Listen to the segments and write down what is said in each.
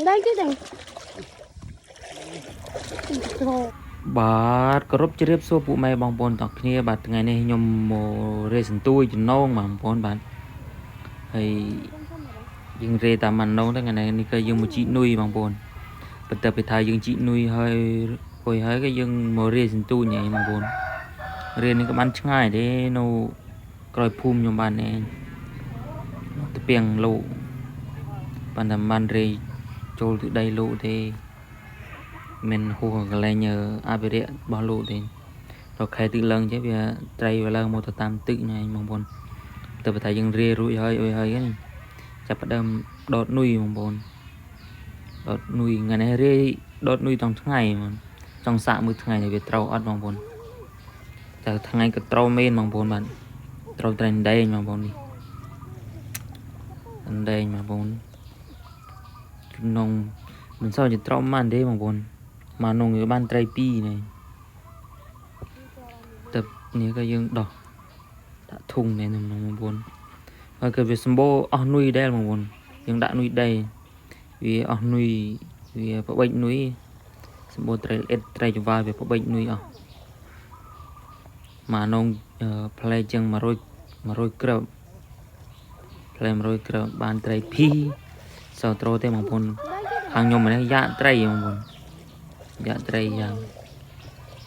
đây chứ đừng បាទគោរពជម្រាបសួរពុកម៉ែបងប្អូនទាំងគ្នាបាទថ្ងៃនេះខ្ញុំមករេសន្ទួយចំណងបងប្អូនបាទហើយយើងរេតាមម៉ាណងទៅថ្ងៃនេះក៏យើងមកជីកនុយបងប្អូនបន្ទាប់ពីថាយើងជីកនុយហើយរួចហើយក៏យើងមករេសន្ទួយហ្នឹងបងប្អូនរេនេះក៏បានឆ្ងាយទេនៅក្រោយភូមិខ្ញុំបានឯងទៅពីងលោកបានតែបានរេចូលទឹកដីលោកទេមិនហួសកន្លែងអភិរក្សរបស់លោកទេរកខែទឹកឡើងចេះវាត្រីវាឡើងមកទៅតាមទឹកហ្នឹងបងប្អូនទៅបើថាយើងរេរួចហើយអុយហើយនេះចាប់ផ្ដើមដុតនុយបងប្អូនដុតនុយថ្ងៃនេះរេដុតនុយទាំងថ្ងៃបងចង់សាកមួយថ្ងៃវាត្រូវអត់បងប្អូនតែថ្ងៃក៏ត្រូវមែនបងប្អូនបាទត្រូវត្រែងដែងបងប្អូននេះដែងបងប្អូនក្នុងមិនសូវជាត្រូវម៉ានទេបងប្អូនមកនងវាបានត្រី2នេះទឹកនេះក៏យើងដោះដាក់ធុងនេះបងប្អូនហើយក៏វាសម្បូរអស់នុយដែរបងប្អូនយើងដាក់នុយដែរវាអស់នុយវាប្បិចនុយសម្បូរត្រីល្អិតត្រីចង្វាវាប្បិចនុយអស់មកនងផ្លែជាង100គ្រាប់ផ្លែ100គ្រាប់បានត្រី2សោត្រូទេបងប្អូនខាងខ្ញុំនេះយ៉ាត្រីបងប្អូនយ៉ាត្រីយ៉ាង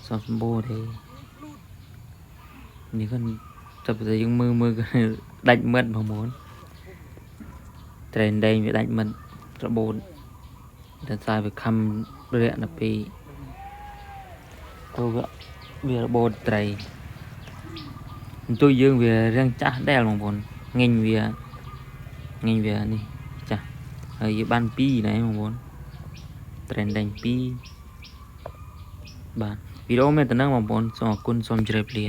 សម្បូរទេនេះក៏ចាប់តែយើងមើលដាច់មិត្តបងប្អូនត្រែនដែងវាដាច់មិត្តរបូតតែសារវាខំរាក់ដល់ពីទៅវារបូតត្រីអញ្ជួយយើងវារាំងចាស់ដែរបងប្អូនងេញវានេះចាស់ហើយវាបាន2ដែរបងប្អូនត្រែនដែង2បាទវីដេអូមានតែនឹងបងប្អូនសូមអរគុណសូមជម្រាបលា